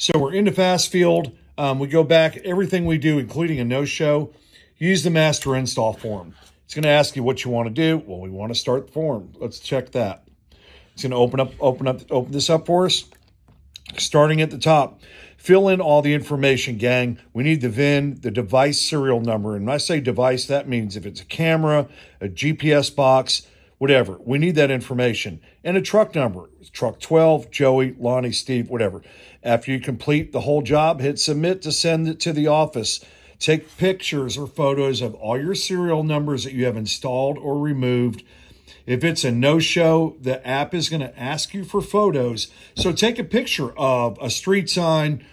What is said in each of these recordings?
So we're into FastField. We go back, everything we do, including a no-show, use the master install form. It's going to ask you what you want to do. Well, we want to start the form. Let's check that. It's going to open this up for us. Starting at the top, fill in all the information, gang. We need the VIN, the device serial number. And when I say device, that means if it's a camera, a GPS box, whatever. We need that information. And a truck number. Truck 12, Joey, Lonnie, Steve, whatever. After you complete the whole job, hit submit to send it to the office. Take pictures or photos of all your serial numbers that you have installed or removed. If it's a no-show, the app is going to ask you for photos. So take a picture of a street sign,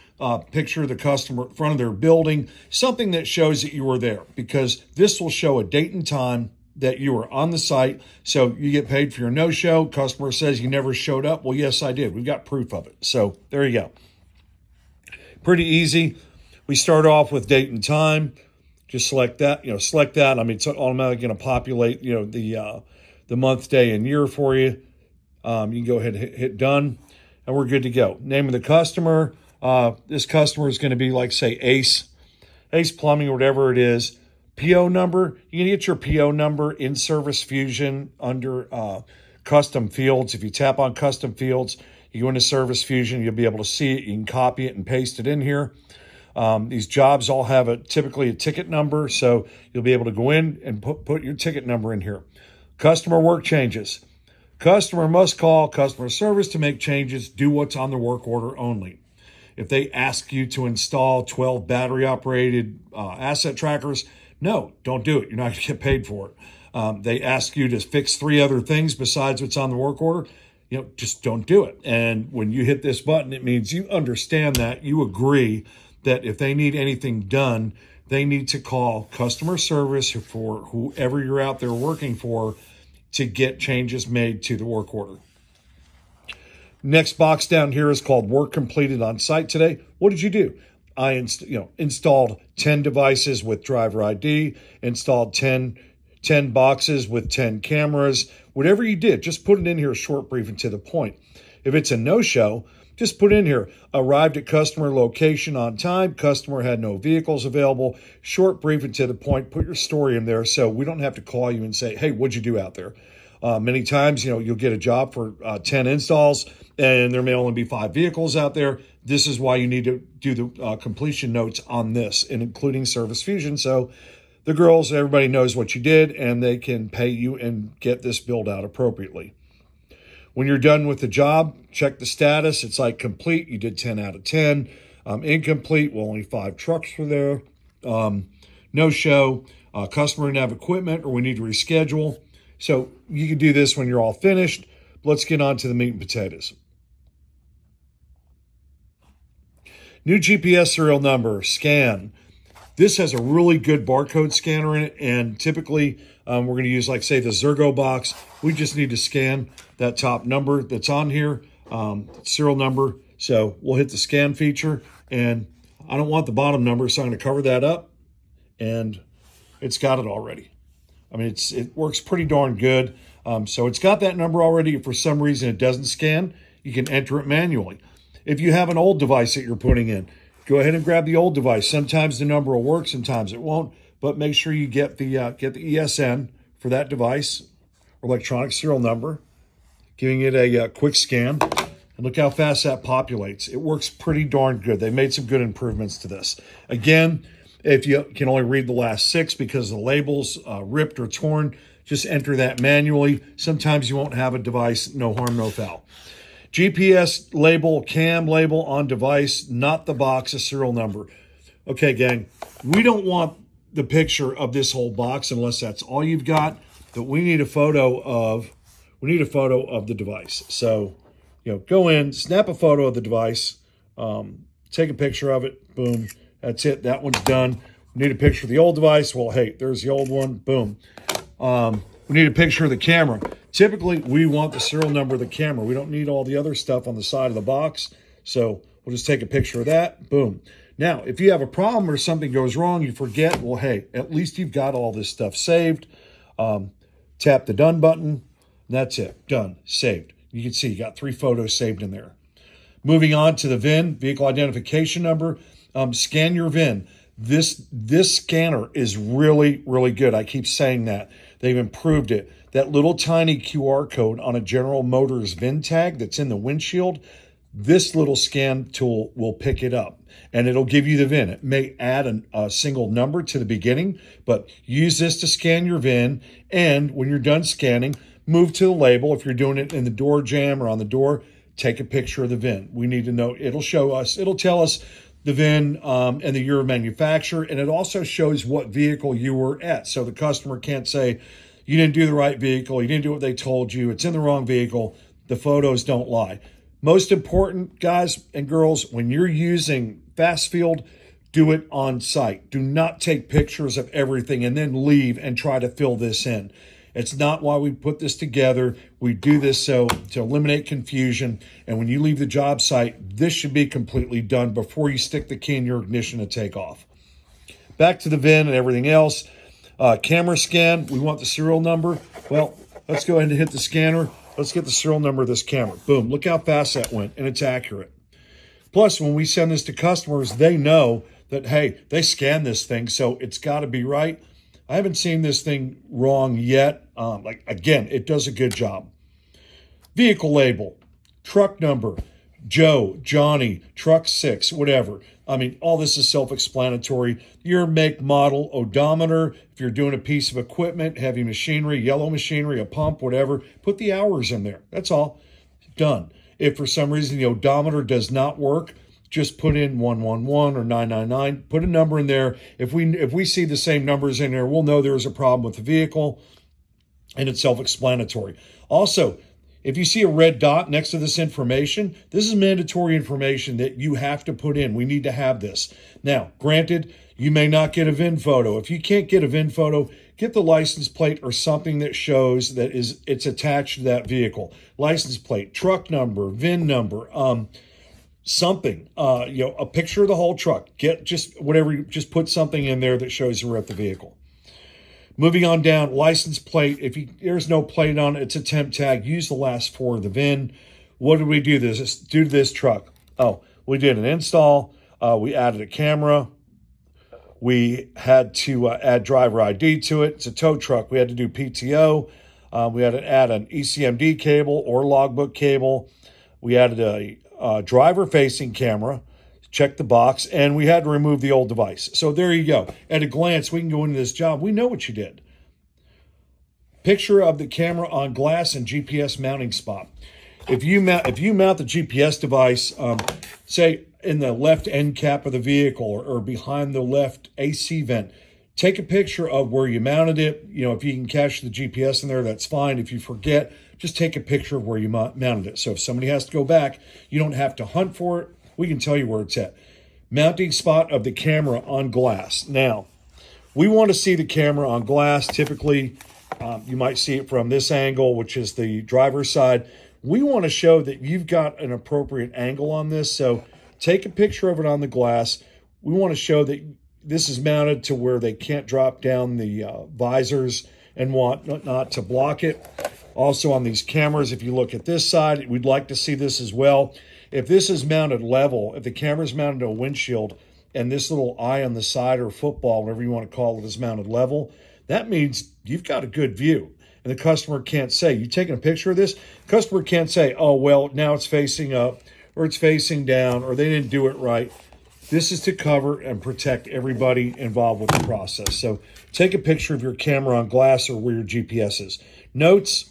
picture of the customer in front of their building, something that shows that you were there, because this will show a date and time that you were on the site. So you get paid for your no-show. Customer says you never showed up. Well, yes, I did. We've got proof of it. So there you go. Pretty easy. We start off with date and time. Just select that. Select that. I mean, it's automatically going to populate, the month, day, and year for you. You can go ahead and hit done, and we're good to go. Name of the customer. This customer is going to be like, say, Ace Plumbing or whatever it is. PO number. You can get your PO number in Service Fusion under custom fields. If you tap on custom fields, you go into Service Fusion, you'll be able to see it. You can copy it and paste it in here. These jobs all have typically a ticket number, so you'll be able to go in and put your ticket number in here. Customer work changes. Customer must call customer service to make changes. Do what's on the work order only. If they ask you to install 12 battery-operated asset trackers, no, don't do it. You're not going to get paid for it. They ask you to fix 3 other things besides what's on the work order, just don't do it. And when you hit this button, it means you understand that, you agree that if they need anything done, they need to call customer service for whoever you're out there working for to get changes made to the work order. Next box down here is called work completed on site today. What did you do? I installed 10 devices with driver ID, installed 10 boxes with 10 cameras. Whatever you did, just put it in here short, brief, and to the point. If it's a no-show, just put in here, arrived at customer location on time, customer had no vehicles available, short, brief, and to the point. Put your story in there so we don't have to call you and say, hey, what'd you do out there? Many times, you'll get a job for 10 installs and there may only be 5 vehicles out there. This is why you need to do the completion notes on this, and including Service Fusion. So the girls, everybody knows what you did and they can pay you and get this billed out appropriately. When you're done with the job, check the status. It's like complete. You did 10 out of 10. Incomplete. Well, only 5 trucks were there. No show. Customer didn't have equipment, or we need to reschedule. So you can do this when you're all finished. Let's get on to the meat and potatoes. New GPS serial number, scan. This has a really good barcode scanner in it, and typically we're going to use, like, say, the Zergo box. We just need to scan that top number that's on here, serial number. So we'll hit the scan feature, and I don't want the bottom number, so I'm going to cover that up, and it's got it already. I mean, it works pretty darn good. So it's got that number already. If for some reason it doesn't scan, you can enter it manually. If you have an old device that you're putting in, go ahead and grab the old device. Sometimes the number will work, sometimes it won't, but make sure you get the ESN for that device, electronic serial number, giving it a quick scan, and look how fast that populates. It works pretty darn good. They made some good improvements to this. Again, if you can only read the last 6 because the label's ripped or torn, just enter that manually. Sometimes you won't have a device, no harm, no foul. GPS label, cam label on device, not the box, a serial number. Okay, gang, we don't want the picture of this whole box unless that's all you've got, but we need a photo of the device. So, go in, snap a photo of the device, take a picture of it, boom, that's it, that one's done. We need a picture of the old device. Well, hey, there's the old one, boom. We need a picture of the camera. Typically, we want the serial number of the camera. We don't need all the other stuff on the side of the box. So we'll just take a picture of that. Boom. Now, if you have a problem or something goes wrong, you forget, well, hey, at least you've got all this stuff saved. Tap the done button. That's it. Done. Saved. You can see you got 3 photos saved in there. Moving on to the VIN, vehicle identification number. Scan your VIN. This scanner is really, really good. I keep saying that. They've improved it. That little tiny QR code on a General Motors VIN tag that's in the windshield, this little scan tool will pick it up and it'll give you the VIN. It may add a single number to the beginning, but use this to scan your VIN. And when you're done scanning, move to the label. If you're doing it in the door jamb or on the door, take a picture of the VIN. We need to know, it'll tell us the VIN and the year of manufacture, and it also shows what vehicle you were at. So the customer can't say, you didn't do the right vehicle, you didn't do what they told you, it's in the wrong vehicle. The photos don't lie. Most important, guys and girls, when you're using FastField, do it on site. Do not take pictures of everything and then leave and try to fill this in. It's not why we put this together. We do this so to eliminate confusion. And when you leave the job site, this should be completely done before you stick the key in your ignition to take off. Back to the VIN and everything else. Camera scan, we want the serial number. Well, let's go ahead and hit the scanner. Let's get the serial number of this camera. Boom, look how fast that went, and it's accurate. Plus, when we send this to customers, they know that, hey, they scanned this thing, so it's got to be right. I haven't seen this thing wrong yet. Again, it does a good job. Vehicle label, truck number, Joe, Johnny, truck 6, whatever. I mean, all this is self-explanatory. Year, make, model, odometer. If you're doing a piece of equipment, heavy machinery, yellow machinery, a pump, whatever, put the hours in there. That's all. Done. If for some reason the odometer does not work, just put in 111 or 999. Put a number in there. If we see the same numbers in there, we'll know there is a problem with the vehicle, and it's self-explanatory. Also, if you see a red dot next to this information, this is mandatory information that you have to put in. We need to have this. Now, granted, you may not get a VIN photo. If you can't get a VIN photo, get the license plate or something that shows that it's attached to that vehicle. License plate, truck number, VIN number, something, a picture of the whole truck. Just put something in there that shows you're at the vehicle. Moving on down, license plate. If there's no plate on it, it's a temp tag. Use the last 4 of the VIN. What did we do to this truck? Oh, we did an install. We added a camera. We had to add driver ID to it. It's a tow truck. We had to do PTO. We had to add an ECMD cable or logbook cable. We added a driver-facing camera. Check the box, and we had to remove the old device. So there you go. At a glance, we can go into this job. We know what you did. Picture of the camera on glass and GPS mounting spot. If you mount the GPS device, say in the left end cap of the vehicle or behind the left AC vent, take a picture of where you mounted it. If you can catch the GPS in there, that's fine. If you forget, just take a picture of where you mounted it. So if somebody has to go back, you don't have to hunt for it. We can tell you where it's at. Mounting spot of the camera on glass. Now, we want to see the camera on glass. Typically, you might see it from this angle, which is the driver's side. We want to show that you've got an appropriate angle on this. So take a picture of it on the glass. We want to show that this is mounted to where they can't drop down the visors and whatnot to block it. Also on these cameras, if you look at this side, we'd like to see this as well. If this is mounted level, if the camera's mounted to a windshield and this little eye on the side or football, whatever you want to call it, is mounted level, that means you've got a good view. And the customer can't say, you taking a picture of this? The customer can't say, oh, well, now it's facing up or it's facing down or they didn't do it right. This is to cover and protect everybody involved with the process. So take a picture of your camera on glass or where your GPS is. Notes,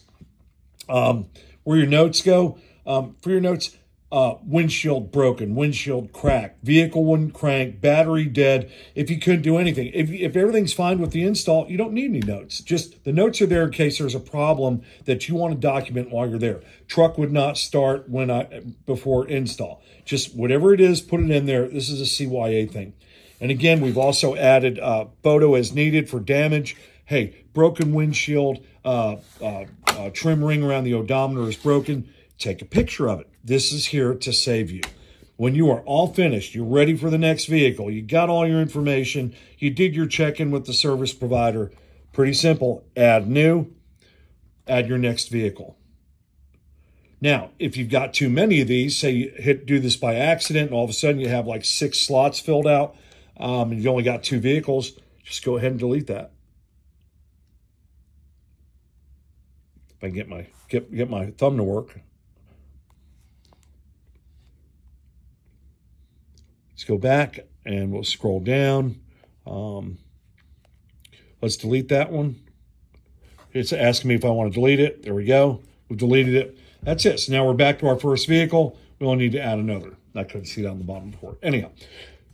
where your notes go. For your notes, windshield broken, windshield cracked, vehicle wouldn't crank, battery dead. If you couldn't do anything, if everything's fine with the install, you don't need any notes. Just the notes are there in case there's a problem that you want to document while you're there. Truck would not start before install. Just whatever it is, put it in there. This is a CYA thing. And again, we've also added photo as needed for damage. Hey, broken windshield, trim ring around the odometer is broken. Take a picture of it. This is here to save you. When you are all finished, you're ready for the next vehicle, you got all your information, you did your check-in with the service provider. Pretty simple. Add new, add your next vehicle. Now, if you've got too many of these, say you do this by accident, and all of a sudden you have like 6 slots filled out, and you only got 2 vehicles, just go ahead and delete that. If I can get my thumb to work. Let's go back and we'll scroll down. Let's delete that one. It's asking me if I want to delete it. There we go. We've deleted it. That's it. So now we're back to our first vehicle. We only need to add another. I couldn't see it on the bottom before. Anyhow,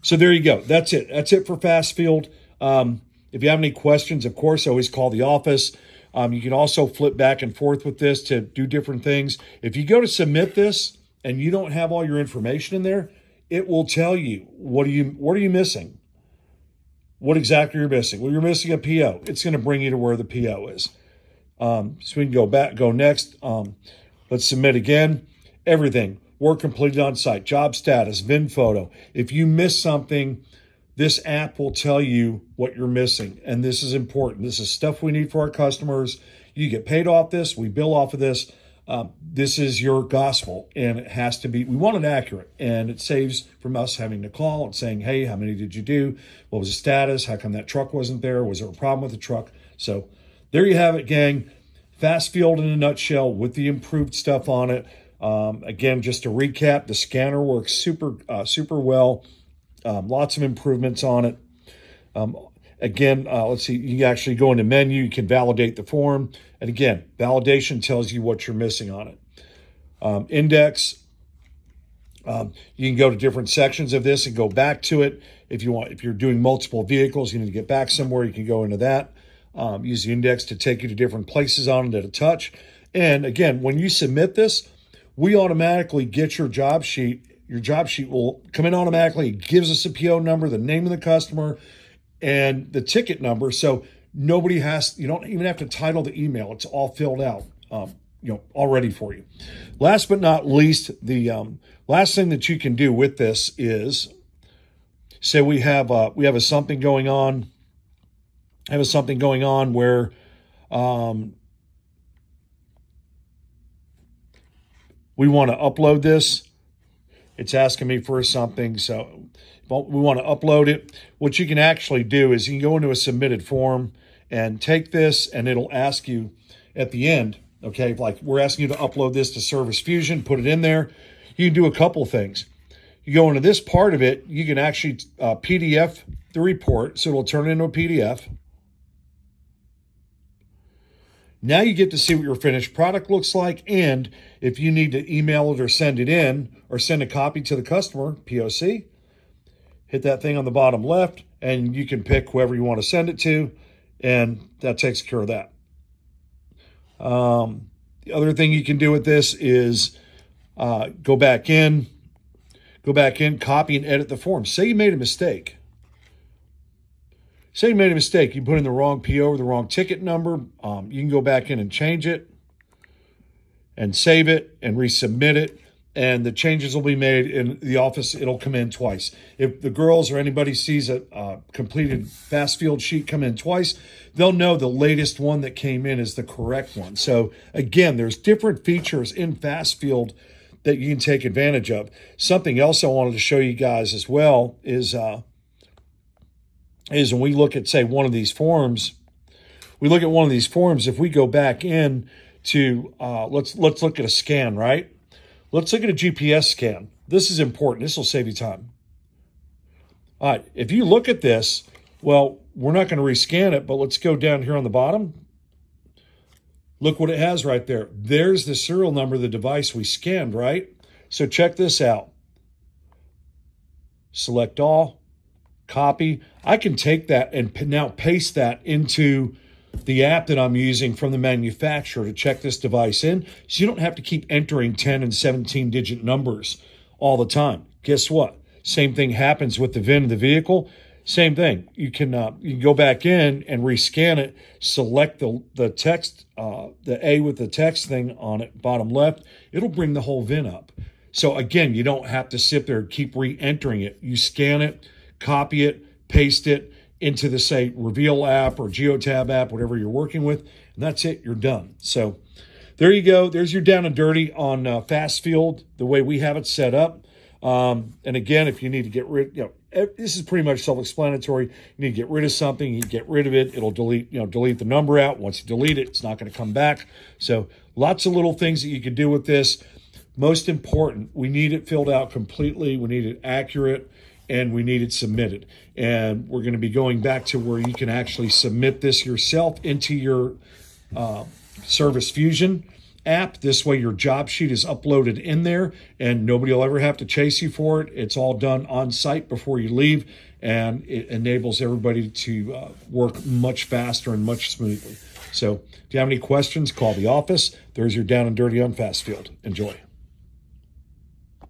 so there you go. That's it. That's it for FastField. If you have any questions, of course, always call the office. You can also flip back and forth with this to do different things. If you go to submit this and you don't have all your information in there, it will tell you what are you missing? What exactly you're missing? Well, you're missing a PO. It's going to bring you to where the PO is. So we can go next. Let's submit again. Everything. Work completed on site. Job status. VIN photo. If you miss something, this app will tell you what you're missing. And this is important. This is stuff we need for our customers. You get paid off this. We bill off of this. This is your gospel, and it has to be, we want it accurate, and it saves from us having to call and saying, hey, how many did you do? What was the status? How come that truck wasn't there? Was there a problem with the truck? So there you have it, gang. FastField in a nutshell with the improved stuff on it. Again, just to recap, the scanner works super well. Lots of improvements on it. Again, let's see, you can actually go into menu, you can validate the form. And again, validation tells you what you're missing on it. Index, you can go to different sections of this and go back to it. If you're doing multiple vehicles, you need to get back somewhere, you can go into that. Use the index to take you to different places on it at a touch. And again, when you submit this, we automatically get your job sheet. Your job sheet will come in automatically. It gives us a PO number, the name of the customer, and the ticket number. So you don't even have to title the email. It's all filled out, all ready for you. Last but not least, the last thing that you can do with this is, say we have a something going on. Where we want to upload this. It's asking me for something, so we want to upload it. What you can actually do is you can go into a submitted form and take this, and it'll ask you at the end, okay, like we're asking you to upload this to Service Fusion, put it in there. You can do a couple things. You go into this part of it, you can actually PDF the report, so it'll turn it into a PDF. Now you get to see what your finished product looks like, and if you need to email it or send it in or send a copy to the customer, POC, hit that thing on the bottom left, and you can pick whoever you want to send it to, and that takes care of that. The other thing you can do with this is go back in, copy and edit the form. Say you made a mistake. Say you made a mistake. You put in the wrong PO or the wrong ticket number. You can go back in and change it and save it and resubmit it. And the changes will be made in the office. It'll come in twice. If the girls or anybody sees a completed FastField sheet come in twice, they'll know the latest one that came in is the correct one. So again, there's different features in FastField that you can take advantage of. Something else I wanted to show you guys as well is when we look at, say, one of these forms, if we go back in to, let's look at a scan, right? Let's look at a GPS scan. This is important. This will save you time. All right, if you look at this, well, we're not going to rescan it, but let's go down here on the bottom. Look what it has right there. There's the serial number of the device we scanned, right? So check this out. Select all. Copy. I can take that and now paste that into the app that I'm using from the manufacturer to check this device in. So you don't have to keep entering 10 and 17 digit numbers all the time. Guess what? Same thing happens with the VIN of the vehicle. Same thing. You can go back in and rescan it, select the text, the A with the text thing on it, bottom left. It'll bring the whole VIN up. So again, you don't have to sit there and keep re-entering it. You scan it, copy it, paste it into the, say, Reveal app or Geotab app, whatever you're working with, and that's it. You're done. So there you go. There's your down and dirty on FastField, the way we have it set up. And again, if you need to get rid, this is pretty much self-explanatory. You need to get rid of something, you get rid of it. It'll delete the number out. Once you delete it, it's not going to come back. So lots of little things that you can do with this. Most important, we need it filled out completely. We need it accurate, and we need it submitted. And we're going to be going back to where you can actually submit this yourself into your Service Fusion app. This way your job sheet is uploaded in there and nobody will ever have to chase you for it. It's all done on site before you leave, and it enables everybody to work much faster and much smoothly. So if you have any questions, call the office. There's your down and dirty on FastField. Enjoy.